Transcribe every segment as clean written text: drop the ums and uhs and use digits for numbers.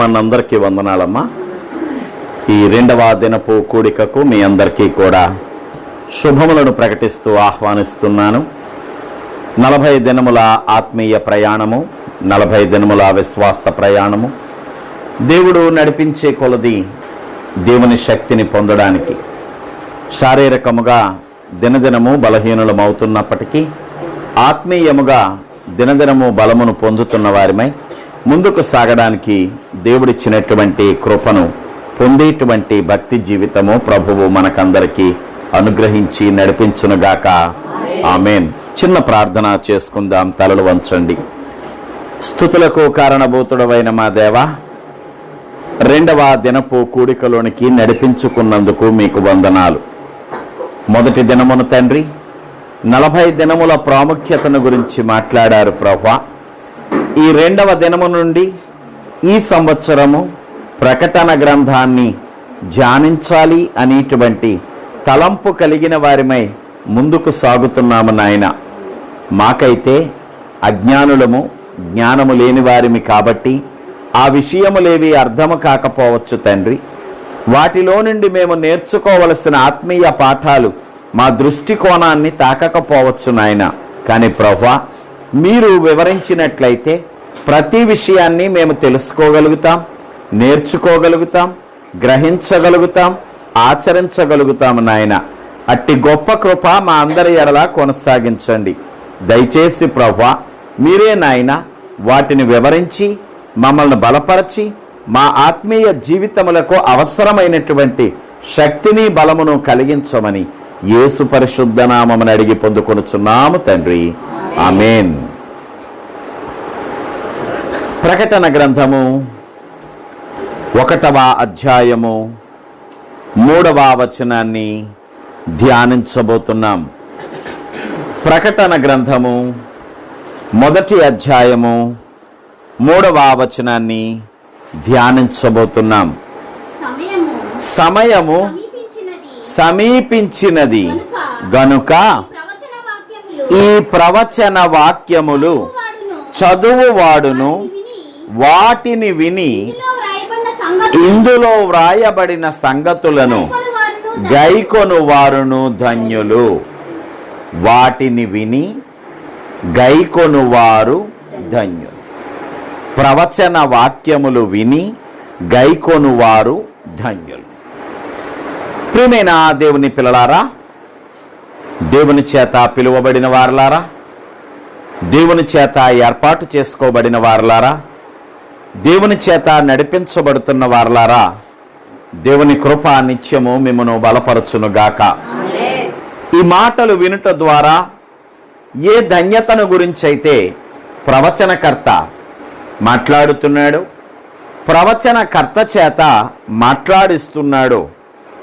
మనందరికీ వందనాలమ్మా. ఈ రెండవ దినపు కూడికకు మీ అందరికీ కూడా శుభములను ప్రకటిస్తూ ఆహ్వానిస్తున్నాను. 40 దినముల ఆత్మీయ ప్రయాణము, 40 దినముల విశ్వాస ప్రయాణము, దేవుడు నడిపించే కొలది దేవుని శక్తిని పొందడానికి శారీరకముగా దినదినము బలహీనులమవుతున్నప్పటికీ ఆత్మీయముగా దినదినము బలమును పొందుతున్న వారిమై ముందుకు సాగడానికి దేవుడిచ్చినటువంటి కృపను పొందేటువంటి భక్తి జీవితము ప్రభువు మనకందరికీ అనుగ్రహించి నడిపించునుగాక. ఆమేన్. చిన్న ప్రార్థన చేసుకుందాం. తలలు వంచండి. స్తుతులకు కారణభూతుడవైన మా దేవా, రెండవ దినపు కూడికలోనికి నడిపించుకున్నందుకు మీకు వందనాలు. మొదటి దినమును తండ్రి 40 దినముల ప్రాముఖ్యతను గురించి మాట్లాడారు ప్రభువా. ఈ రెండవ దినము నుండి ఈ సంవత్సరము ప్రకటన గ్రంథాన్ని ధ్యానించాలి అనేటువంటి తలంపు కలిగిన వారిమై ముందుకు సాగుతున్నాము నాయన. మాకైతే అజ్ఞానులము, జ్ఞానము లేని వారిమి కాబట్టి ఆ విషయములేవి అర్థము కాకపోవచ్చు తండ్రి. వాటిలో నుండి మేము నేర్చుకోవలసిన ఆత్మీయ పాఠాలు మా దృష్టికోణాన్ని తాకకపోవచ్చు నాయన. కానీ ప్రభువా, మీరు వివరించినట్లయితే ప్రతి విషయాన్ని మేము తెలుసుకోగలుగుతాం, నేర్చుకోగలుగుతాం, గ్రహించగలుగుతాం, ఆచరించగలుగుతాము నాయన. అట్టి గొప్ప కృప మా అందరి ఎడల కొనసాగించండి దయచేసి ప్రభువా. మీరే నాయన వాటిని వివరించి మమ్మల్ని బలపరచి మా ఆత్మీయ జీవితములకు అవసరమైనటువంటి శక్తిని బలమును కలిగించమని యేసు పరిశుద్ధ నామమున అడిగి పొందుకొనుచున్నాము తండ్రి. ఆమేన్. ప్రకటన గ్రంథము 1వ అధ్యాయము 3వ వచనాన్ని ధ్యానించబోతున్నాం. ప్రకటన గ్రంథము 1వ అధ్యాయము 3వ వచనాన్ని ధ్యానించబోతున్నాం. సమయము సమీపించినది గనుక ఈ ప్రవచన వాక్యములు చదువువాడును వాటిని విని ఇందులో వ్రాయబడిన సంగతులను గైకొను వారును ధన్యులు. వాటిని విని గైకొను వారు ధన్యులు. ప్రవచన వాక్యములు విని గైకొను వారు ధన్యులు. ప్రియమైన దేవుని పిల్లలారా, దేవుని చేత పిలువబడిన వారలారా, దేవుని చేత ఏర్పాటు చేసుకోబడిన వారలారా, దేవుని చేత నడిపించబడుతున్న వారలారా, దేవుని కృప నిత్యము మిమ్మను బలపరచునుగాక. ఈ మాటలు వినుట ద్వారా ఏ ధన్యతను గురించైతే ప్రవచనకర్త మాట్లాడుతున్నాడు, ప్రవచనకర్త చేత మాట్లాడిస్తున్నాడు,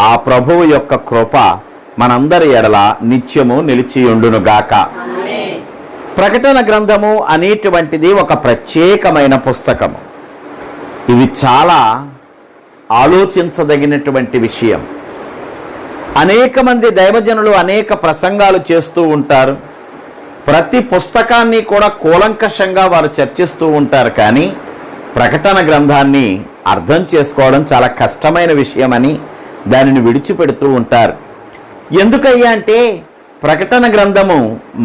ఆ ప్రభువు యొక్క కృప మనందరి ఎడల నిత్యము నిలిచియుండునుగాక. ప్రకటన గ్రంథము అనేటువంటిది ఒక ప్రత్యేకమైన పుస్తకము. ఇది చాలా ఆలోచించదగినటువంటి విషయం. అనేక మంది దైవజనులు అనేక ప్రసంగాలు చేస్తూ ఉంటారు. ప్రతి పుస్తకాన్ని కూడా కూలంకషంగా వారు చర్చిస్తూ ఉంటారు. కానీ ప్రకటన గ్రంథాన్ని అర్థం చేసుకోవడం చాలా కష్టమైన విషయమని దానిని విడిచిపెడుతూ ఉంటారు. ఎందుకయ్యా అంటే ప్రకటన గ్రంథము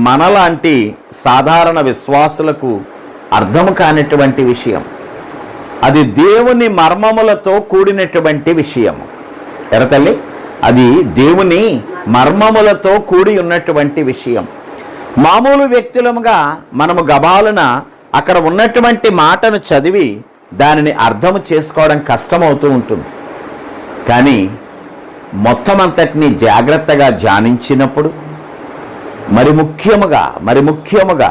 మనలాంటి సాధారణ విశ్వాసులకు అర్థము కానిటువంటి విషయం. అది దేవుని మర్మములతో కూడినటువంటి విషయం. ఎరతల్లి, అది దేవుని మర్మములతో కూడి ఉన్నటువంటి విషయం. మామూలు వ్యక్తులముగా మనము గబాలున అక్కడ ఉన్నటువంటి మాటను చదివి దానిని అర్థము చేసుకోవడం కష్టమవుతూ ఉంటుంది. కానీ మొత్తం అంతటిని జాగ్రత్తగా ధ్యానించినప్పుడు, మరి ముఖ్యముగా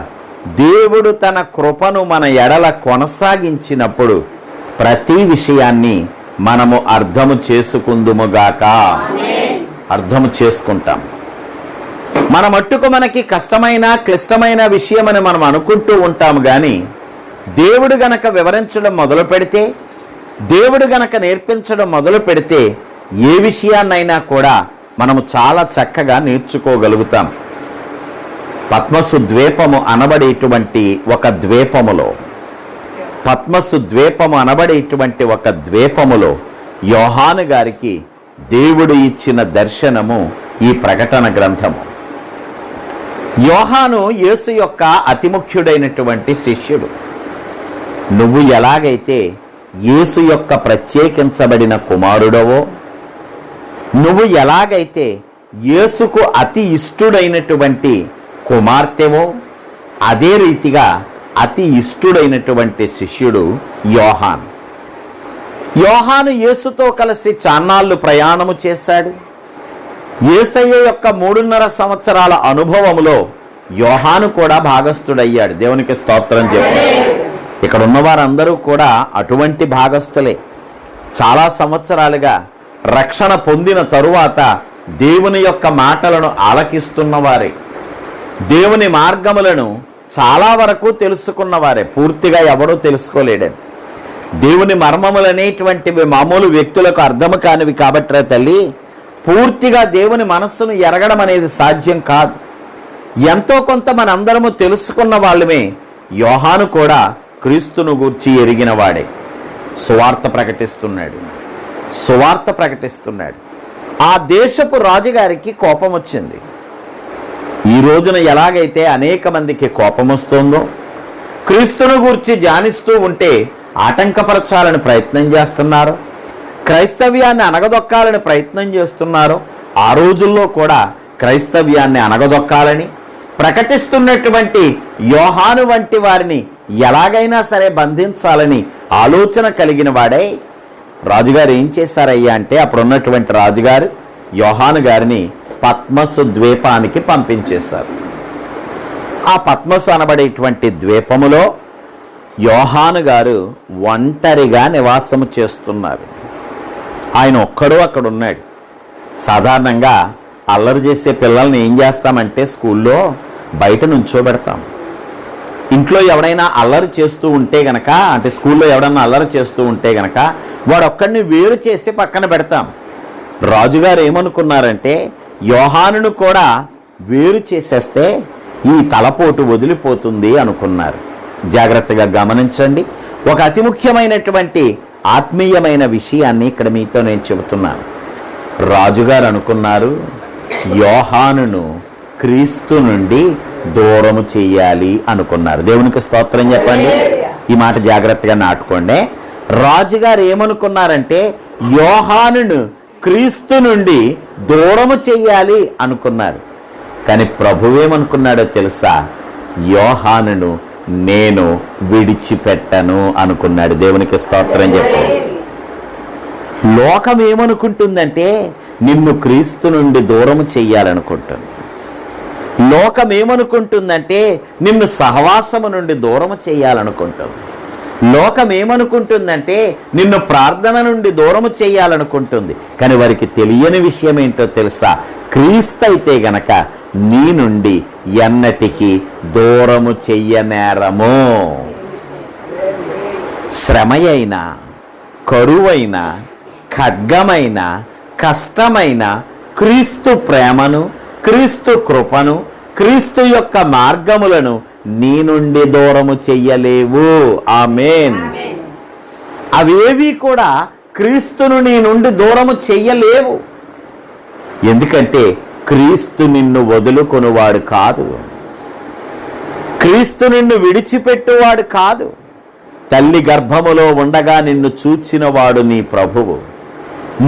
దేవుడు తన కృపను మన ఎడల కొనసాగించినప్పుడు ప్రతి విషయాన్ని మనము అర్థము చేసుకుందుముగాక. అర్థము చేసుకుంటాం. మన మట్టుకు మనకి కష్టమైన క్లిష్టమైన విషయమని మనం అనుకుంటూ ఉంటాము. కానీ దేవుడు గనక వివరించడం మొదలు పెడితే, దేవుడు గనక నేర్పించడం మొదలు పెడితే ఏ విషయాన్నైనా కూడా మనము చాలా చక్కగా నేర్చుకోగలుగుతాం. పద్మసు ద్వీపము అనబడేటువంటి ఒక ద్వీపములో పద్మసు ద్వీపము అనబడేటువంటి ఒక ద్వీపములో యోహాను గారికి దేవుడు ఇచ్చిన దర్శనము ఈ ప్రకటన గ్రంథము. యోహాను యేసు యొక్క అతి ముఖ్యుడైనటువంటి శిష్యుడు. నువ్వు ఎలాగైతే యేసు యొక్క ప్రత్యేకించబడిన కుమారుడవో, నువ్వు ఎలాగైతే యేసుకు అతి ఇష్టుడైనటువంటి కుమార్తెవో, అదే రీతిగా అతి ఇష్టుడైనటువంటి శిష్యుడు యోహాను. యోహాను యేసుతో కలిసి చాన్నాళ్ళు ప్రయాణము చేశాడు. యేసయ్య యొక్క 3.5 సంవత్సరాల అనుభవములో యోహాను కూడా భాగస్థుడయ్యాడు. దేవునికి స్తోత్రం చెప్పండి. ఇక్కడ ఉన్నవారందరూ కూడా అటువంటి భాగస్థులే. చాలా సంవత్సరాలుగా రక్షణ పొందిన తరువాత దేవుని యొక్క మాటలను ఆలకిస్తున్నవారే, దేవుని మార్గములను చాలా వరకు తెలుసుకున్నవారే. పూర్తిగా ఎవరూ తెలుసుకోలేడని. దేవుని మర్మములనేటువంటివి మామూలు వ్యక్తులకు అర్థము కానివి కాబట్టి తల్లి, పూర్తిగా దేవుని మనస్సును ఎరగడం అనేది సాధ్యం కాదు. ఎంతో కొంత మనందరము తెలుసుకున్న వాళ్ళమే. యోహాను కూడా క్రీస్తును గూర్చి ఎరిగిన వాడే. సువార్త ప్రకటిస్తున్నాడు. ఆ దేశపు రాజుగారికి కోపం వచ్చింది. ఈ రోజున ఎలాగైతే అనేక మందికి కోపం వస్తుందో, క్రీస్తును గూర్చి ధ్యానిస్తూ ఉంటే ఆటంకపరచాలని ప్రయత్నం చేస్తున్నారు, క్రైస్తవ్యాన్ని అణగదొక్కాలని ప్రయత్నం చేస్తున్నారు, ఆ రోజుల్లో కూడా క్రైస్తవ్యాన్ని అణగదొక్కాలని ప్రకటిస్తున్నటువంటి యోహాను వంటి వారిని ఎలాగైనా సరే బంధించాలని ఆలోచన కలిగిన వాడే రాజుగారు ఏం చేశారయ్యా అంటే, అప్పుడున్నటువంటి రాజుగారు యోహాను గారిని పద్మసు ద్వీపానికి పంపించేశారు. ఆ పద్మసు అనబడేటువంటి ద్వీపములో యోహాను గారు ఒంటరిగా నివాసము చేస్తున్నారు. ఆయన ఒక్కడు అక్కడ ఉన్నాడు. సాధారణంగా అల్లరి చేసే పిల్లల్ని ఏం చేస్తామంటే స్కూల్లో బయట నుంచోబెడతాం. ఇంట్లో ఎవడైనా అల్లరి చేస్తూ ఉంటే గనక, అంటే స్కూల్లో ఎవడన్నా అల్లరి చేస్తూ ఉంటే గనక వాడు ఒక్కడిని వేరు చేసి పక్కన పెడతాం. రాజుగారు ఏమనుకున్నారంటే, యోహానును కూడా వేరు చేసేస్తే ఈ తలపోటు వదిలిపోతుంది అనుకున్నారు. జాగ్రత్తగా గమనించండి. ఒక అతి ముఖ్యమైనటువంటి ఆత్మీయమైన విషయాన్ని ఇక్కడ మీతో నేను చెబుతున్నాను. రాజుగారు అనుకున్నారు, యోహానును క్రీస్తు నుండి దూరము చేయాలి అనుకున్నారు. దేవునికి స్తోత్రం చెప్పండి. ఈ మాట జాగ్రత్తగా నాటుకోండి. రాజుగారు ఏమనుకున్నారంటే, యోహానును క్రీస్తు నుండి దూరము చెయ్యాలి అనుకున్నారు. కానీ ప్రభువేమనుకున్నాడో తెలుసా? యోహానును నేను విడిచిపెట్టను అనుకున్నాడు. దేవునికి స్తోత్రం చెప్పండి. లోకం ఏమనుకుంటుందంటే, నిన్ను క్రీస్తు నుండి దూరము చెయ్యాలనుకుంటుంది. లోకం ఏమనుకుంటుందంటే, నిన్ను సహవాసము నుండి దూరము చేయాలనుకుంటుంది. లోకం ఏమనుకుంటుందంటే, నిన్ను ప్రార్థన నుండి దూరము చేయాలనుకుంటుంది. కానీ వారికి తెలియని విషయం ఏంటో తెలుసా? క్రీస్తు అయితే గనక నీ నుండి ఎన్నటికీ దూరము చెయ్యనేరము. శ్రమయైన, కరువైన, ఖడ్గమైన, కష్టమైన క్రీస్తు ప్రేమను, క్రీస్తు కృపను, క్రీస్తు యొక్క మార్గములను నీ నుండి దూరము చెయ్యలేవు. ఆమేన్. అవేవి కూడా క్రీస్తును నీ నుండి దూరము చెయ్యలేవు. ఎందుకంటే క్రీస్తు నిన్ను వదులుకొనువాడు కాదు, క్రీస్తు నిన్ను విడిచిపెట్టువాడు కాదు. తల్లి గర్భములో ఉండగా నిన్ను చూచినవాడు నీ ప్రభువు.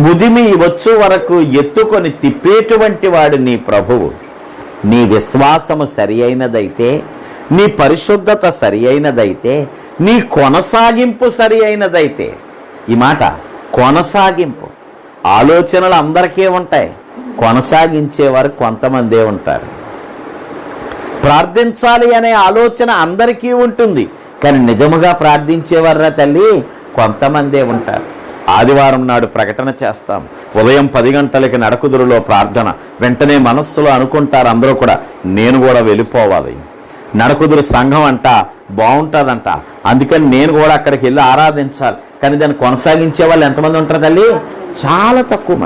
ముదిమి వచ్చు వరకు ఎత్తుకొని తిప్పేటువంటి వాడు నీ ప్రభువు. నీ విశ్వాసము సరి అయినదైతే, నీ పరిశుద్ధత సరి అయినదైతే, నీ కొనసాగింపు సరి అయినదైతే, ఈ మాట కొనసాగింపు. ఆలోచనలు అందరికీ ఉంటాయి, కొనసాగించేవారు కొంతమందే ఉంటారు. ప్రార్థించాలి అనే ఆలోచన అందరికీ ఉంటుంది, కానీ నిజముగా ప్రార్థించేవారా తల్లి కొంతమందే ఉంటారు. ఆదివారం నాడు ప్రకటన చేస్తాం. ఉదయం 10 గంటలకి నడకుదురులో ప్రార్థన. వెంటనే మనస్సులో అనుకుంటారు అందరూ కూడా, నేను కూడా వెళ్ళిపోవాలి, నడకుదురు సంఘం అంట బాగుంటుందంట, అందుకని నేను కూడా అక్కడికి వెళ్ళి ఆరాధించాలి. కానీ దాన్ని కొనసాగించే వాళ్ళు ఎంతమంది ఉంటారు తల్లి? చాలా తక్కువ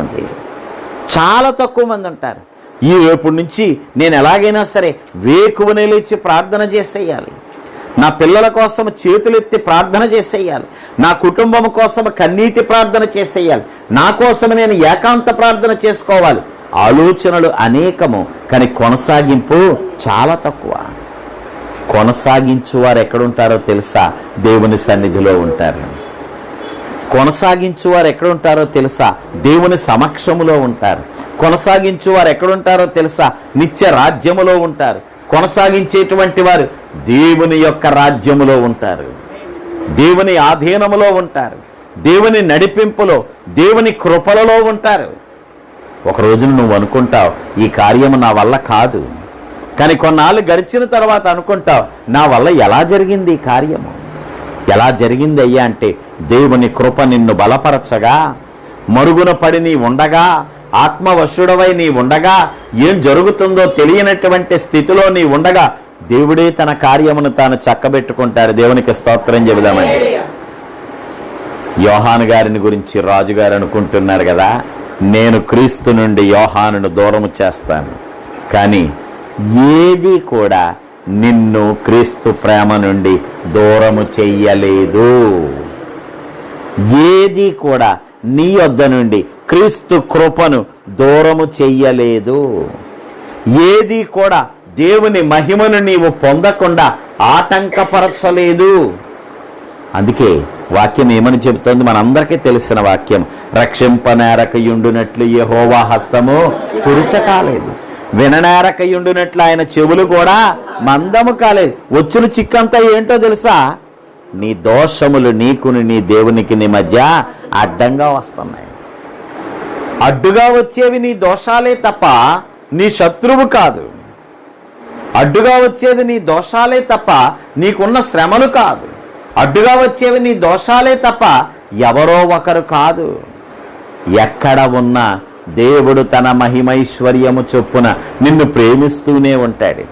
మంది ఉంటారు. ఈ రేపు నుంచి నేను ఎలాగైనా సరే వేకువనే లేచి ప్రార్థన చేసేయాలి, నా పిల్లల కోసం చేతులెత్తి ప్రార్థన చేసేయాలి, నా కుటుంబం కోసం కన్నీటి ప్రార్థన చేసేయాలి, నా కోసం నేను ఏకాంత ప్రార్థన చేసుకోవాలి. ఆలోచనలు అనేకము, కానీ కొనసాగింపు చాలా తక్కువ. కొనసాగించువారు ఎక్కడుంటారో తెలుసా? దేవుని సన్నిధిలో ఉంటారు. కొనసాగించువారు ఎక్కడుంటారో తెలుసా? దేవుని సమక్షములో ఉంటారు. కొనసాగించువారు ఎక్కడుంటారో తెలుసా? నిత్య రాజ్యములో ఉంటారు. కొనసాగించేటువంటి వారు దేవుని యొక్క రాజ్యములో ఉంటారు, దేవుని ఆధీనములో ఉంటారు, దేవుని నడిపింపులో, దేవుని కృపలలో ఉంటారు. ఒక రోజున నువ్వు అనుకుంటావు ఈ కార్యము నా వల్ల కాదు, కానీ కొన్నాళ్ళు గడిచిన తర్వాత అనుకుంటావు నా వల్ల ఎలా జరిగింది ఈ కార్యము? ఎలా జరిగింది అయ్యా అంటే దేవుని కృప నిన్ను బలపరచగా, మరుగున పడి నీ ఉండగా, ఆత్మవశుడవై నీ ఉండగా, ఏం జరుగుతుందో తెలియనటువంటి స్థితిలో నీ ఉండగా దేవుడే తన కార్యమును తాను చక్కబెట్టుకుంటాడు. దేవునికి స్తోత్రం చెబుదామండి. యోహాను గారిని గురించి రాజుగారు అనుకుంటున్నారు కదా, నేను క్రీస్తు నుండి యోహానును దూరము చేస్తాను, కానీ ఏది కూడా నిన్ను క్రీస్తు ప్రేమ నుండి దూరము చెయ్యలేదు. ఏది కూడా నీ యొద్ద నుండి క్రీస్తు కృపను దూరము చెయ్యలేదు. ఏది కూడా దేవుని మహిమను నీవు పొందకుండా ఆటంకపరచలేదు. అందుకే వాక్యం ఏమని చెబుతోంది? మనందరికీ తెలిసిన వాక్యం, రక్షింపనేరకయుండునట్లు యెహోవా హస్తము కురుచ కాలేదు, విననేరకయుండునట్లు ఆయన చెవులు కూడా మందము కాలేదు. వచ్చిన చిక్కంతా ఏంటో తెలుసా? నీ దోషములు నీకుని నీ దేవునికి నీ మధ్య అడ్డంగా వస్తున్నాయి. అడ్డుగా వచ్చేవి నీ దోషాలే తప్ప నీ శత్రువు కాదు. అడ్డుగా వచ్చేది నీ దోషాలే తప్ప నీకున్న శ్రమలు కాదు. అడ్డుగా వచ్చేవి నీ దోషాలే తప్ప ఎవరో ఒకరు కాదు. ఎక్కడ ఉన్నా దేవుడు తన మహిమైశ్వర్యము చొప్పున నిన్ను ప్రేమిస్తూనే ఉంటాడు.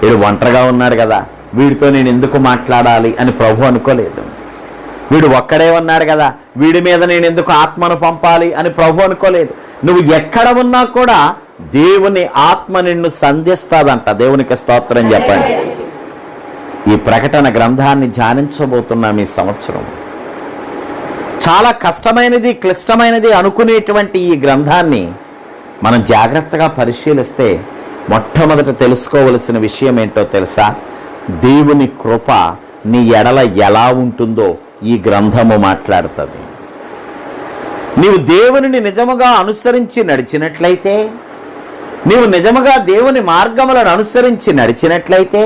వీడు ఒంటరిగా ఉన్నాడు కదా, వీడితో నేను ఎందుకు మాట్లాడాలి అని ప్రభు అనుకోలేదు. వీడు ఒక్కడే ఉన్నాడు కదా, వీడి మీద నేను ఎందుకు ఆత్మను పంపాలి అని ప్రభు అనుకోలేదు. నువ్వు ఎక్కడ ఉన్నా కూడా దేవుని ఆత్మ నిన్ను సంధిస్తాదంట. దేవునికి స్తోత్రం చెప్పండి. ఈ ప్రకటన గ్రంథాన్ని ధ్యానించబోతున్నాం ఈ సంవత్సరం. చాలా కష్టమైనది, క్లిష్టమైనది అనుకునేటువంటి ఈ గ్రంథాన్ని మనం జాగ్రత్తగా పరిశీలిస్తే మొట్టమొదట తెలుసుకోవలసిన విషయం ఏంటో తెలుసా? దేవుని కృప నీ ఎడల ఎలా ఉంటుందో ఈ గ్రంథము మాట్లాడుతుంది. నీవు దేవునిని నిజముగా అనుసరించి నడిచినట్లయితే, నీవు నిజముగా దేవుని మార్గములను అనుసరించి నడిచినట్లయితే,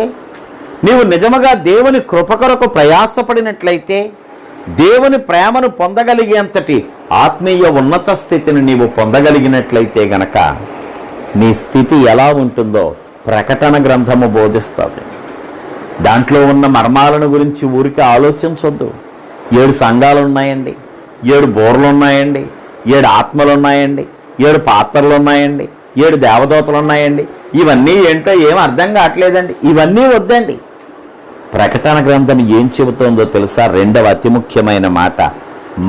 నీవు నిజముగా దేవుని కృప కొరకు ప్రయాసపడినట్లయితే, దేవుని ప్రేమను పొందగలిగేంతటి ఆత్మీయ ఉన్నత స్థితిని నీవు పొందగలిగినట్లయితే గనక నీ స్థితి ఎలా ఉంటుందో ప్రకటన గ్రంథము బోధిస్తుంది. దాంట్లో ఉన్న మర్మాలను గురించి ఊరికి ఆలోచించొద్దు. 7 సంఘాలు ఉన్నాయండి, 7 బోర్లు ఉన్నాయండి, 7 ఆత్మలు ఉన్నాయండి, 7 పాత్రలు ఉన్నాయండి, 7 దేవదూతలు ఉన్నాయండి. ఇవన్నీ ఏంటో ఏం అర్థం కావట్లేదండి. ఇవన్నీ వద్దండి. ప్రకటన గ్రంథం ఏం చెబుతోందో తెలుసా? 2వ అతి ముఖ్యమైన మాట,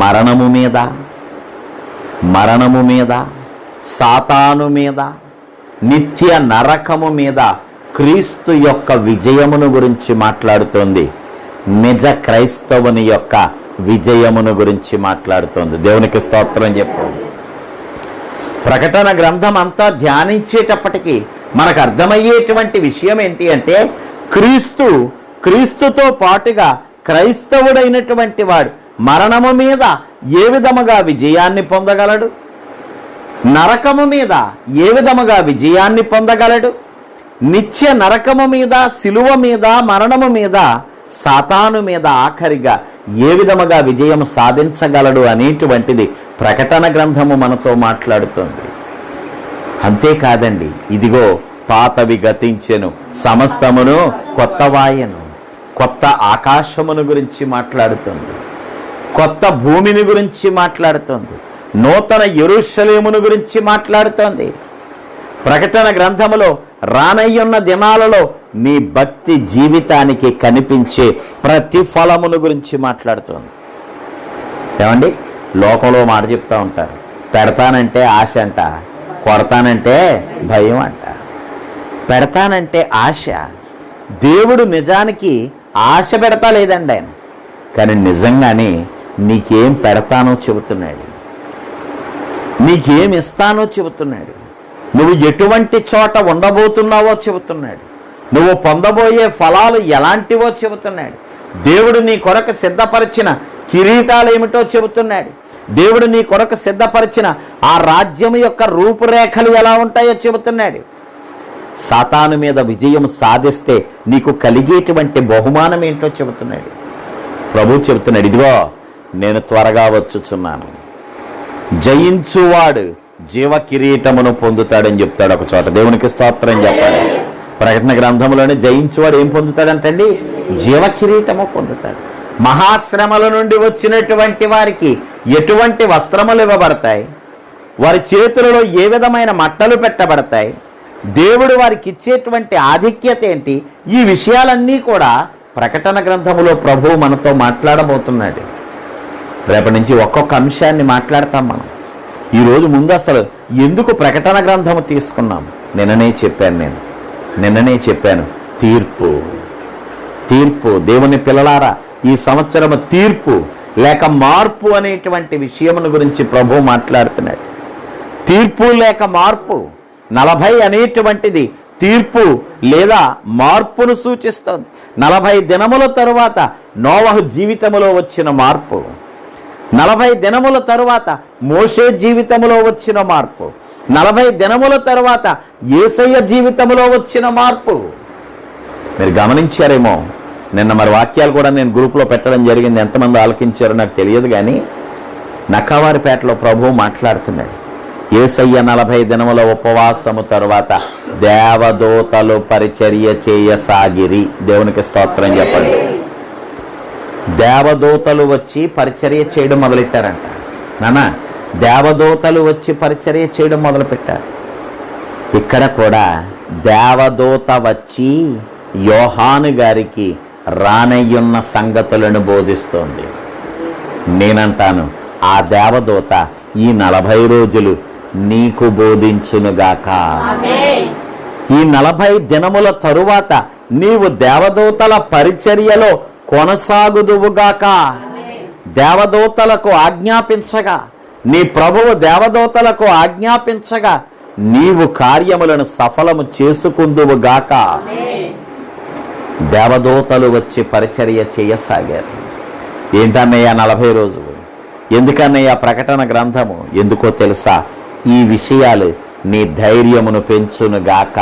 మరణము మీద, సాతాను మీద, నిత్య నరకము మీద క్రీస్తు యొక్క విజయమును గురించి మాట్లాడుతోంది. నిజ క్రైస్తవుని యొక్క విజయమును గురించి మాట్లాడుతోంది. దేవునికి స్తోత్రం చెప్పు. ప్రకటన గ్రంథం అంతా ధ్యానించేటప్పటికీ మనకు అర్థమయ్యేటువంటి విషయం ఏంటి అంటే, క్రీస్తుతో పాటుగా క్రైస్తవుడైనటువంటి వాడు మరణము మీద ఏ విధముగా విజయాన్ని పొందగలడు, నరకము మీద ఏ విధముగా విజయాన్ని పొందగలడు, నిత్య నరకము మీద, శిలువ మీద, మరణము మీద, సాతాను మీద ఆఖరిగా ఏ విధముగా విజయం సాధించగలడు అనేటువంటిది ప్రకటన గ్రంథము మనతో మాట్లాడుతుంది. అంతేకాదండి, ఇదిగో పాతవి గతించెను, సమస్తమును కొత్తవాయెను. కొత్త ఆకాశమును గురించి మాట్లాడుతుంది, కొత్త భూమిని గురించి మాట్లాడుతుంది, నూతన యెరూషలేమును గురించి మాట్లాడుతోంది. ప్రకటన గ్రంథములో రానయ్యున్న దినాలలో నీ భక్తి జీవితానికి కనిపించే ప్రతిఫలమును గురించి మాట్లాడుతోంది. ఏమండి, లోకంలో మాట చెప్తూ ఉంటారు, పెడతానంటే ఆశ అంట, కొడతానంటే భయం అంట. పెడతానంటే ఆశ. దేవుడు నిజానికి ఆశ పెడతా లేదండి ఆయన. కానీ నిజంగానే నీకేం పెడతానో చెబుతున్నాడు, నీకేం ఇస్తానో చెబుతున్నాడు, నువ్వు ఎటువంటి చోట ఉండబోతున్నావో చెబుతున్నాడు, నువ్వు పొందబోయే ఫలాలు ఎలాంటివో చెబుతున్నాడు. దేవుడు నీ కొరకు సిద్ధపరిచిన కిరీటాలు ఏమిటో చెబుతున్నాడు. దేవుడు నీ కొరకు సిద్ధపరిచిన ఆ రాజ్యం యొక్క రూపురేఖలు ఎలా ఉంటాయో చెబుతున్నాడు. సాతాను మీద విజయం సాధిస్తే నీకు కలిగేటువంటి బహుమానం ఏంటో చెబుతున్నాడు. ప్రభు చెబుతున్నాడు, ఇదిగో నేను త్వరగా వచ్చుచున్నాను, జయించువాడు జీవ కిరీటమును పొందుతాడని చెప్తాడు ఒక చోట. దేవునికి స్తోత్రం చెప్పాలి. ప్రకటన గ్రంథంలోనే జయించువాడు ఏం పొందుతాడంటండి? జీవ కిరీటము పొందుతాడు. మహాశ్రమల నుండి వచ్చినటువంటి వారికి ఎటువంటి వస్త్రములు ఇవ్వబడతాయి, వారి చేతులలో ఏ విధమైన మట్టలు పెట్టబడతాయి, దేవుడు వారికి ఇచ్చేటువంటి ఆధిక్యత ఏంటి, ఈ విషయాలన్నీ కూడా ప్రకటన గ్రంథములో ప్రభువు మనతో మాట్లాడబోతున్నాడు. రేపటి నుంచి ఒక్కొక్క అంశాన్ని మాట్లాడతాం మనం. ఈరోజు ముందు అసలు ఎందుకు ప్రకటన గ్రంథము తీసుకున్నాం? నిన్ననే చెప్పాను తీర్పు. దేవుని పిల్లలారా, ఈ సంవత్సరము తీర్పు లేక మార్పు అనేటువంటి విషయమును గురించి ప్రభువు మాట్లాడుతున్నాడు. తీర్పు లేక మార్పు. 40 అనేటువంటిది తీర్పు లేదా మార్పును సూచిస్తుంది. 40 దినముల తరువాత నోవహు జీవితములో వచ్చిన మార్పు, 40 దినముల తరువాత మోషే జీవితములో వచ్చిన మార్పు, 40 దినముల తరువాత యేసయ్య జీవితంలో వచ్చిన మార్పు. మీరు గమనించారేమో, నిన్న మరి వాక్యాలు కూడా నేను గ్రూప్లో పెట్టడం జరిగింది. ఎంతమంది ఆలకించారో నాకు తెలియదు, కానీ నక్కవారిపేటలో ప్రభువు మాట్లాడుతున్నాడు. యేసయ్య 40 దినముల ఉపవాసము తరువాత దేవదూతలు పరిచర్య చేయసాగిరి. దేవునికి స్తోత్రం చెప్పండి. దేవదూతలు వచ్చి పరిచర్య చేయడం మొదలెట్టారంట. నానా, దేవదూతలు వచ్చి పరిచర్య చేయడం మొదలుపెట్టారు. ఇక్కడ కూడా దేవదూత వచ్చి యోహాను గారికి రానయ్యున్న సంగతులను బోధిస్తోంది. నేనంటాను, ఆ దేవదూత ఈ 40 రోజులు నీకు బోధించునుగాక. ఈ 40 దినముల తరువాత నీవు దేవదూతల పరిచర్యలో కొనసాగుదువుగాక. దేవదూతలకు ఆజ్ఞాపించగా, నీ ప్రభువు దేవదూతలకు ఆజ్ఞాపించగా నీవు కార్యములను సఫలము చేసుకుందువుగాక. దేవదూతలు వచ్చి పరిచర్య చేయసాగారు. ఏంటన్నయ్యా 40 రోజులు? ఎందుకన్నయ్యా ప్రకటన గ్రంథము? ఎందుకో తెలుసా? ఈ విషయాలు నీ ధైర్యమును పెంచునుగాక.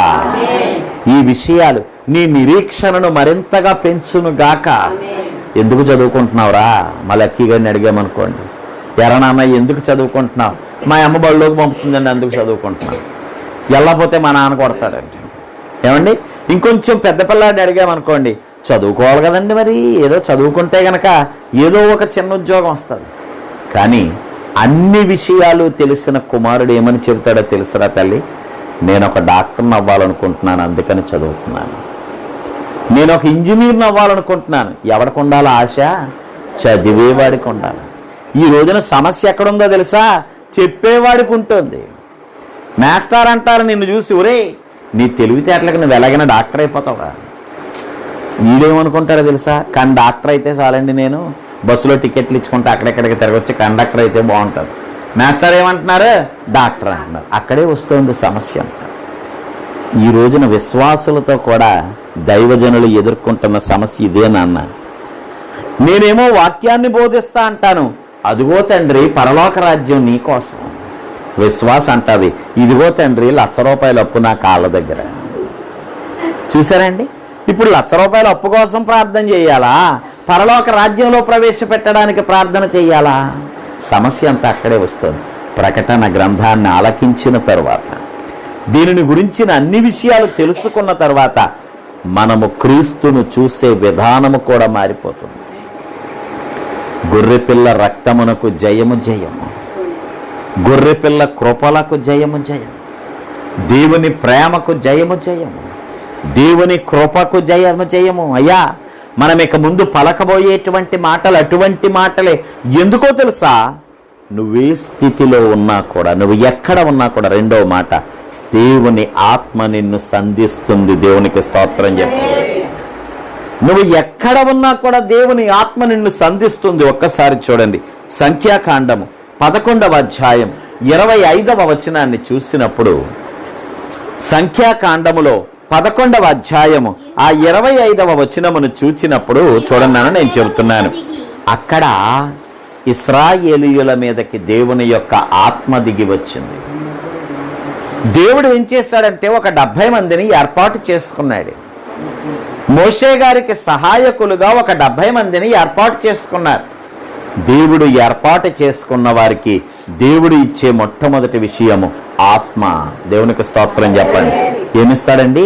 ఈ విషయాలు నీ నిరీక్షణను మరింతగా పెంచునుగాక. ఎందుకు చదువుకుంటున్నావురా? మా లక్కీ గారిని అడిగామనుకోండి, ఎరా నాన్న ఎందుకు చదువుకుంటున్నావు? మా అమ్మ బళ్ళలోకి పంపుతుందండి, అందుకు చదువుకుంటున్నాను. వెళ్ళకపోతే మా నాన్న కొడతాడండి. ఏమండి, ఇంకొంచెం పెద్ద పిల్లాడిని అడిగామనుకోండి, చదువుకోవాలి కదండి, మరి ఏదో చదువుకుంటే గనక ఏదో ఒక చిన్న ఉద్యోగం వస్తుంది. కానీ అన్ని విషయాలు తెలిసిన కుమారుడు ఏమని చెబుతాడో తెలుసురా తల్లి? నేను ఒక డాక్టర్ని అవ్వాలనుకుంటున్నాను, అందుకని చదువుతున్నాను. నేను ఒక ఇంజనీర్ని అవ్వాలనుకుంటున్నాను. ఎవరికి ఉండాలి ఆశ? చదివేవాడికి ఉండాలి. ఈ రోజున సమస్య ఎక్కడుందో తెలుసా? చెప్పేవాడికి ఉంటుంది. మాస్టర్ అంటారు నిన్ను చూసి, ఒరే నీ తెలివితేటలకు నువ్వు ఎలాగైనా డాక్టర్ అయిపోతావురా. వీడేమనుకుంటారో తెలుసా? కానీ డాక్టర్ అయితే చాలండి, నేను బస్సులో టికెట్లు ఇచ్చుకుంటే అక్కడెక్కడికి తిరగొచ్చి కండక్టర్ అయితే బాగుంటుంది. మాస్టర్ ఏమంటున్నారు? డాక్టర్ అంటున్నారు. అక్కడే వస్తుంది సమస్య అంతా. ఈ రోజున విశ్వాసులతో కూడా దైవజనులు ఎదుర్కొంటున్న సమస్య ఇదే నాన్న. నేనేమో వాక్యాన్ని బోధిస్తా అంటాను, అదిగో తండ్రి పరలోక రాజ్యం నీకోసం. విశ్వాస అంటది, ఇదిగో తండ్రి ₹1,00,000 అప్పు నా కాళ్ళ దగ్గర. చూసారండి, ఇప్పుడు ₹1,00,000 అప్పు కోసం ప్రార్థన చేయాలా? పరలోక రాజ్యంలో ప్రవేశపెట్టడానికి ప్రార్థన చేయాలా? సమస్య అంతా అక్కడే వస్తుంది. ప్రకటన గ్రంథాన్ని ఆలకించిన తరువాత, దీనిని గురించిన అన్ని విషయాలు తెలుసుకున్న తర్వాత మనము క్రీస్తును చూసే విధానము కూడా మారిపోతుంది. గొర్రెపిల్ల రక్తమునకు జయము జయము, గొర్రెపిల్ల కృపలకు జయము జయము, దేవుని ప్రేమకు జయము జయము, దేవుని కృపకు జయము జయము. అయ్యా, మనం ఇక ముందు పలకబోయేటువంటి మాటలు అటువంటి మాటలే. ఎందుకో తెలుసా? నువ్వే స్థితిలో ఉన్నా కూడా, నువ్వు ఎక్కడ ఉన్నా కూడా, రెండవ మాట, దేవుని ఆత్మ నిన్ను సంధిస్తుంది. దేవునికి స్తోత్రం చెప్పు. నువ్వు ఎక్కడ ఉన్నా కూడా దేవుని ఆత్మ నిన్ను సంధిస్తుంది. ఒక్కసారి చూడండి, సంఖ్యాకాండము 11వ అధ్యాయం 25వ వచనాన్ని చూసినప్పుడు, సంఖ్యాకాండములో 11వ అధ్యాయము ఆ 25వ వచనమును చూచినప్పుడు చూడండి, నేను చెబుతున్నాను, అక్కడ ఇశ్రాయేలీయుల మీదకి దేవుని యొక్క ఆత్మ దిగి వచ్చింది. దేవుడు ఏం చేశాడంటే ఒక 70 మందిని ఏర్పాటు చేసుకున్నాడు. మోషే గారికి సహాయకులుగా ఒక 70 మందిని ఏర్పాటు చేసుకున్నారు. దేవుడు ఏర్పాటు చేసుకున్న వారికి దేవుడు ఇచ్చే మొట్టమొదటి విషయము ఆత్మ. దేవునికి స్తోత్రం చెప్పండి. ఏమిస్తాడండి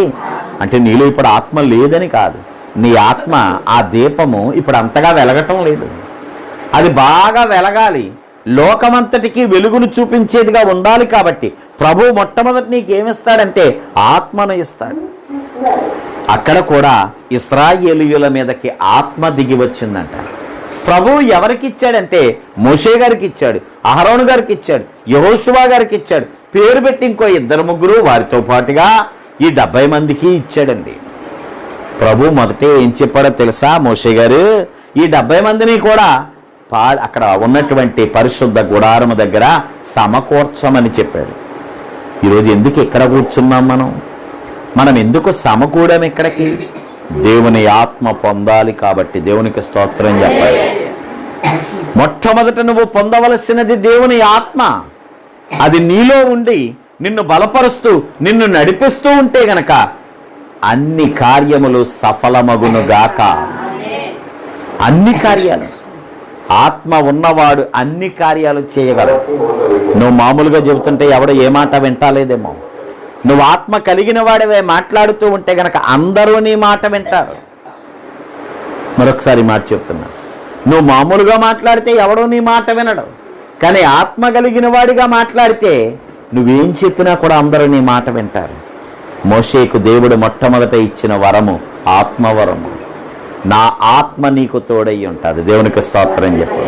అంటే, నీలో ఇప్పుడు ఆత్మ లేదని కాదు, నీ ఆత్మ, ఆ దీపము ఇప్పుడు అంతగా వెలగటం లేదు, అది బాగా వెలగాలి, లోకమంతటికి వెలుగును చూపించేదిగా ఉండాలి. కాబట్టి ప్రభువు మొట్టమొదటి నీకు ఏమిస్తాడంటే ఆత్మను ఇస్తాడు. అక్కడ కూడా ఇశ్రాయేలీయుల మీదకి ఆత్మ దిగి వచ్చిందంట. ప్రభువు ఎవరికి ఇచ్చాడంటే మోషే గారికి ఇచ్చాడు, అహరోను గారికి ఇచ్చాడు, యెహోషువ గారికి ఇచ్చాడు, పేరు పెట్టి ఇంకో 2-3 వారితో పాటుగా ఈ 70 మందికి ఇచ్చాడండి. ప్రభు మొదటే ఏం చెప్పాడో తెలుసా? మోషే గారు ఈ 70 మందిని కూడా అక్కడ ఉన్నటువంటి పరిశుద్ధ గుడారము దగ్గర సమకూర్చమని చెప్పాడు. ఈరోజు ఎందుకు ఇక్కడ కూర్చున్నాం? మనం ఎందుకు సమకూడాం ఇక్కడికి? దేవుని ఆత్మ పొందాలి కాబట్టి. దేవునికి స్తోత్రం చెప్పాలి. మొట్టమొదట నువ్వు పొందవలసినది దేవుని ఆత్మ. అది నీలో ఉండి నిన్ను బలపరుస్తూ నిన్ను నడిపిస్తూ ఉంటే గనక అన్ని కార్యములు సఫలమగునుగాక. అన్ని కార్యాలు, ఆత్మ ఉన్నవాడు అన్ని కార్యాలు చేయగలడు. నువ్వు మామూలుగా చెబుతుంటే ఎవడో ఏ మాట వింటాలేదేమో. నువ్వు ఆత్మ కలిగిన వాడివే మాట్లాడుతూ ఉంటే గనక అందరూ నీ మాట వింటారు. మరొకసారి మాట చెప్తున్నా, నువ్వు మామూలుగా మాట్లాడితే ఎవడో నీ మాట వినడు. కానీ ఆత్మ కలిగిన వాడిగా మాట్లాడితే నువ్వేం చెప్పినా కూడా అందరూ నీ మాట వింటారు. మోషేకు దేవుడు మొట్టమొదట ఇచ్చిన వరము ఆత్మవరము. నా ఆత్మ నీకు తోడై ఉంటుంది. దేవునికి స్తోత్రం చెప్పు.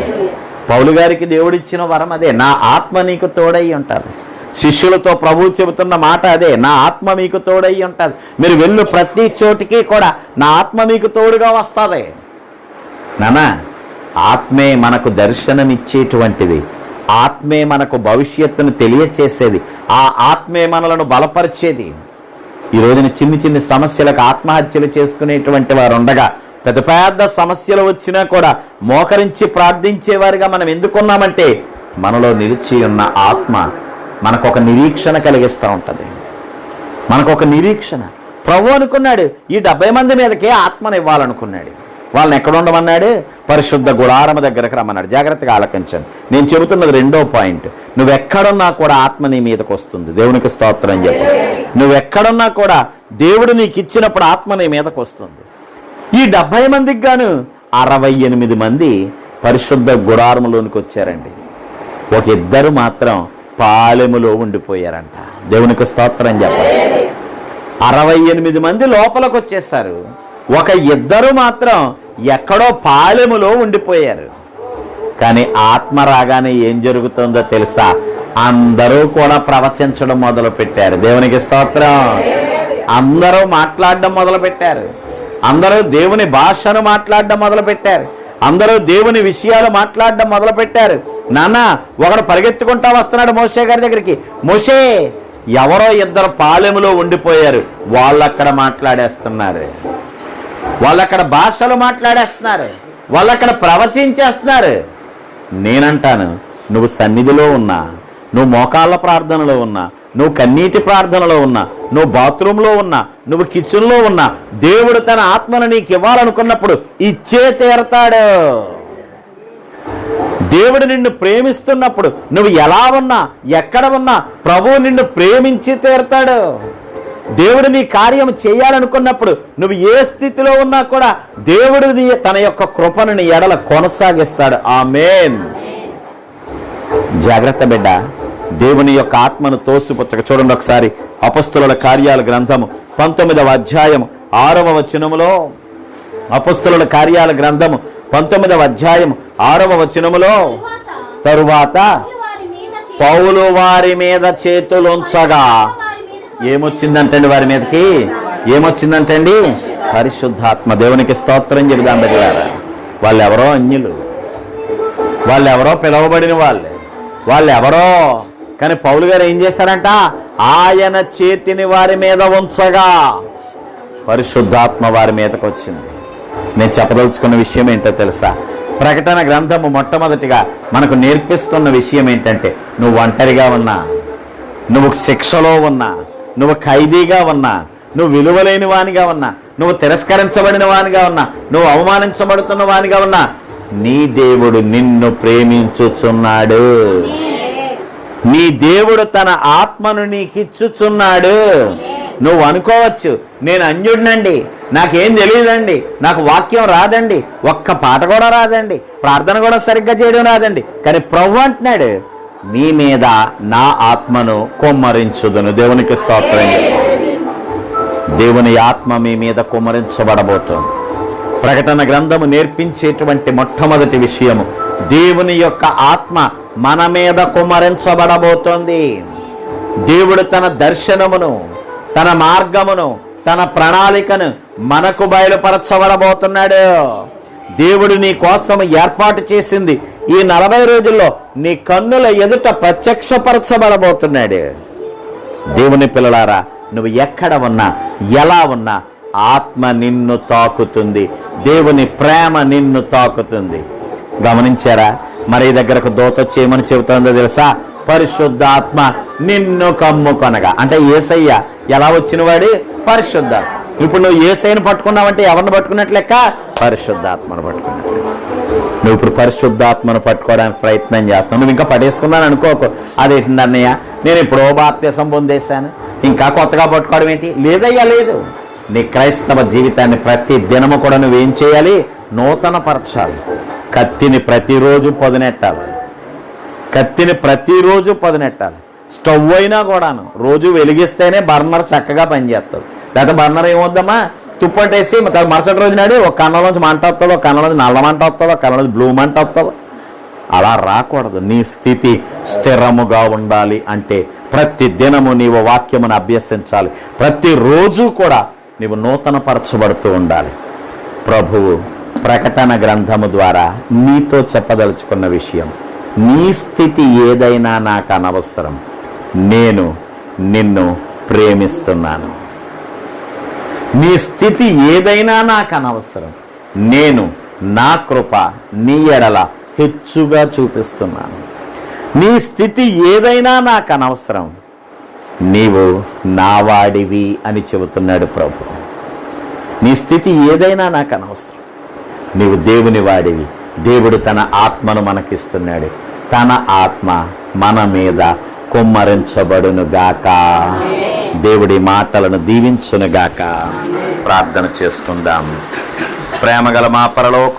పౌలు గారికి దేవుడిచ్చిన వరం అదే, నా ఆత్మ నీకు తోడై ఉంటుంది. శిష్యులతో ప్రభువు చెబుతున్న మాట అదే, నా ఆత్మ మీకు తోడై ఉంటుంది. మీరు వెళ్ళు ప్రతి చోటికి కూడా నా ఆత్మ మీకు తోడుగా వస్తుంది. నానా, ఆత్మే మనకు దర్శనమిచ్చేటువంటిది, ఆత్మే మనకు భవిష్యత్తును తెలియచేసేది, ఆ ఆత్మే మనలను బలపరిచేది. ఈ రోజున చిన్ని సమస్యలకు ఆత్మహత్యలు చేసుకునేటువంటి వారు ఉండగా, పెద్ద పెద్ద సమస్యలు వచ్చినా కూడా మోకరించి ప్రార్థించేవారిగా మనం ఎందుకున్నామంటే మనలో నిలిచి ఉన్న ఆత్మ మనకొక నిరీక్షణ కలిగిస్తూ ఉంటుంది. మనకొక నిరీక్షణ. ప్రభు అనుకున్నాడు ఈ 70 మంది మీదకే ఆత్మను ఇవ్వాలనుకున్నాడు. వాళ్ళని ఎక్కడ ఉండమన్నాడు? పరిశుద్ధ గుడారము దగ్గరకు రమ్మన్నాడు. జాగ్రత్తగా ఆలకించండి. నేను చెబుతున్నది 2వ పాయింట్. నువ్వెక్కడున్నా కూడా ఆత్మ నీ మీదకి వస్తుంది. దేవునికి స్తోత్రం అని చెప్పి, నువ్వెక్కడున్నా కూడా దేవుడు నీకు ఇచ్చినప్పుడు ఆత్మ నీ మీదకి వస్తుంది. ఈ 70 మందికి గాను 68 మంది పరిశుద్ధ గుడారములోనికి వచ్చారండి. ఒక 2 మాత్రం పాలెములో ఉండిపోయారంట. దేవునికి స్తోత్రం చెప్పాలి. 68 మంది లోపలికి వచ్చేసారు, ఒక 2 మాత్రం ఎక్కడో పాలెములో ఉండిపోయారు. కానీ ఆత్మ రాగానే ఏం జరుగుతుందో తెలుసా? అందరూ కూడా ప్రవచించడం మొదలు పెట్టారు. దేవునికి స్తోత్రం. అందరూ మాట్లాడడం మొదలు పెట్టారు. అందరూ దేవుని భాషను మాట్లాడడం మొదలు పెట్టారు. అందరూ దేవుని విషయాలు మాట్లాడడం మొదలు పెట్టారు. నాన్న, ఒకడు పరిగెత్తుకుంటా వస్తున్నాడు మోషే గారి దగ్గరికి. మోషే, ఎవరో 2 పాలెములో ఉండిపోయారు, వాళ్ళక్కడ మాట్లాడేస్తున్నారు, వాళ్ళక్కడ భాషలు మాట్లాడేస్తున్నారు, వాళ్ళక్కడ ప్రవచించేస్తున్నారు. నేనంటాను, నువ్వు సన్నిధిలో ఉన్నా, నువ్వు మోకాళ్ళ ప్రార్థనలో ఉన్నా, నువ్వు కన్నీటి ప్రార్థనలో ఉన్నా, నువ్వు బాత్రూంలో ఉన్నా, నువ్వు కిచెన్లో ఉన్నా, దేవుడు తన ఆత్మను నీకు ఇవ్వాలనుకున్నప్పుడు ఇచ్చే తీరతాడు. దేవుడు నిన్ను ప్రేమిస్తున్నప్పుడు నువ్వు ఎలా ఉన్నా ఎక్కడ ఉన్నా ప్రభువు నిన్ను ప్రేమించి తీరతాడు. దేవుడు నీ కార్యం చేయాలనుకున్నప్పుడు నువ్వు ఏ స్థితిలో ఉన్నా కూడా దేవుడు తన యొక్క కృపను నీ ఎడల కొనసాగిస్తాడు. ఆమేన్. జాగ్రత్త బిడ్డ, దేవుని యొక్క ఆత్మను తోసిపుచ్చక. చూడండి ఒకసారి అపొస్తలుల కార్యాల గ్రంథము 19వ అధ్యాయం 6వ వచనములో, అపొస్తలుల కార్యాల గ్రంథము 19వ అధ్యాయం 6వ వచనములో, తరువాత పౌలు వారి మీద చేతులుంచగా ఏమొచ్చిందంటండి? వారి మీదకి ఏమొచ్చిందంటండి? పరిశుద్ధాత్మ. దేవునికి స్తోత్రం చెబుదాం బిడ్డలారా. వాళ్ళెవరో అన్యులు, వాళ్ళెవరో పిలువబడిన వాళ్ళెవరో. కానీ పౌలు గారు ఏం చేశారంట? ఆయన చేతిని వారి మీద ఉంచగా పరిశుద్ధాత్మ వారి మీదకి వచ్చింది. నేను చెప్పదలుచుకున్న విషయం ఏంటో తెలుసా? ప్రకటన గ్రంథము మొట్టమొదటిగా మనకు నేర్పిస్తున్న విషయం ఏంటంటే, నువ్వు ఒంటరిగా ఉన్నా, నువ్వు శిక్షలో ఉన్నా, నువ్వు ఖైదీగా ఉన్నా, నువ్వు విలువలేని వానిగా ఉన్నా, నువ్వు తిరస్కరించబడిన వానిగా ఉన్నా, నువ్వు అవమానించబడుతున్న వానిగా ఉన్నా, నీ దేవుడు నిన్ను ప్రేమించుచున్నాడు. నీ దేవుడు తన ఆత్మను నీకిచ్చుచున్నాడు. నువ్వు అనుకోవచ్చు, నేను అన్యుడినండి, నాకేం తెలియదండి, నాకు వాక్యం రాదండి, ఒక్క పాట కూడా రాదండి, ప్రార్థన కూడా సరిగ్గా చేయడం రాదండి. కానీ ప్రభువు అంటున్నాడు, నీ మీద నా ఆత్మను కుమ్మరించుదును. దేవునికి స్తోత్రం. దేవుని ఆత్మ మీ మీద కుమ్మరించబడబోతుంది. ప్రకటన గ్రంథము నేర్పించేటువంటి మొట్టమొదటి విషయము, దేవుని యొక్క ఆత్మ మన మీద కుమ్మరించబడబోతోంది. దేవుడు తన దర్శనమును, తన మార్గమును, తన ప్రణాళికను మనకు బయలుపరచబడబోతున్నాడు. దేవుడు నీ కోసం ఏర్పాటు చేసింది ఈ 40 రోజుల్లో నీ కన్నుల ఎదుట ప్రత్యక్షపరచబడబోతున్నాడు. దేవుని పిల్లలారా, నువ్వు ఎక్కడ ఉన్నా, ఎలా ఉన్నా, ఆత్మ నిన్ను తాకుతుంది. దేవుని ప్రేమ నిన్ను తాకుతుంది. గమనించారా? మరి దగ్గరకు దూత చేయమని చెబుతుందో తెలుసా? పరిశుద్ధాత్మ నిన్ను కమ్ముకొనగా. అంటే యేసయ్య ఎలా వచ్చినవాడు? పరిశుద్ధాత్మ. ఇప్పుడు నువ్వు యేసయ్యను పట్టుకున్నావంటే ఎవరిని పట్టుకున్నట్లు లెక్క? పరిశుద్ధాత్మను పట్టుకున్నట్లు. నువ్వు ఇప్పుడు పరిశుద్ధాత్మను పట్టుకోవడానికి ప్రయత్నం చేస్తున్నావు. నువ్వు ఇంకా పడేసుకున్నాను అనుకోకు. అదేంటి అన్నయ్య, నేను ఎప్పుడో బాప్తిసం పొందేశాను, ఇంకా కొత్తగా పట్టుకోవడం ఏంటి? లేదయ్యా, లేదు. నీ క్రైస్తవ జీవితాన్ని ప్రతి దినము కూడా నువ్వేం చేయాలి? నూతన పరచాలి. కత్తిని ప్రతిరోజు పొదనెట్టాలి. కత్తిని ప్రతిరోజు పొదనెట్టాలి. స్టవ్ అయినా కూడాను రోజు వెలిగిస్తేనే బర్నర్ చక్కగా పనిచేస్తుంది. లేకపోతే బర్నర్ ఏమవుద్దమ్మా, తుప్పట్టేసి మరుసటి రోజు నాడు ఒక కన్నంలోంచి మంట వస్తుందో, ఒక కన్నంలోంచి నల్ల మంట వస్తుందో, ఒక కన్నంలోంచి బ్లూ మంట వస్తుందో. అలా రాకూడదు. నీ స్థితి స్థిరముగా ఉండాలి అంటే ప్రతి దినము నీవు వాక్యమును అభ్యసించాలి. ప్రతిరోజు కూడా నీవు నూతన పరచబడుతూ ఉండాలి. ప్రభువు ప్రకటన గ్రంథము ద్వారా నీతో చెప్పదలుచుకున్న విషయం, నీ స్థితి ఏదైనా నాకు అనవసరం, నేను నిన్ను ప్రేమిస్తున్నాను. నీ స్థితి ఏదైనా నాకు అనవసరం, నేను నా కృప నీ ఎడల హెచ్చుగా చూపిస్తున్నాను. నీ స్థితి ఏదైనా నాకు అనవసరం, నీవు నావాడివి అని చెబుతున్నాడు ప్రభు. నీ స్థితి ఏదైనా నాకు అనవసరం, నీవు దేవుని వాడివి. దేవుడు తన ఆత్మను మనకిస్తున్నాడు. తన ఆత్మ మన మీద కుమ్మరించబడునుగాక. దేవుడి మాటలను దీవించునుగాక. ప్రార్థన చేసుకుందాం. ప్రేమగల మా పరలోక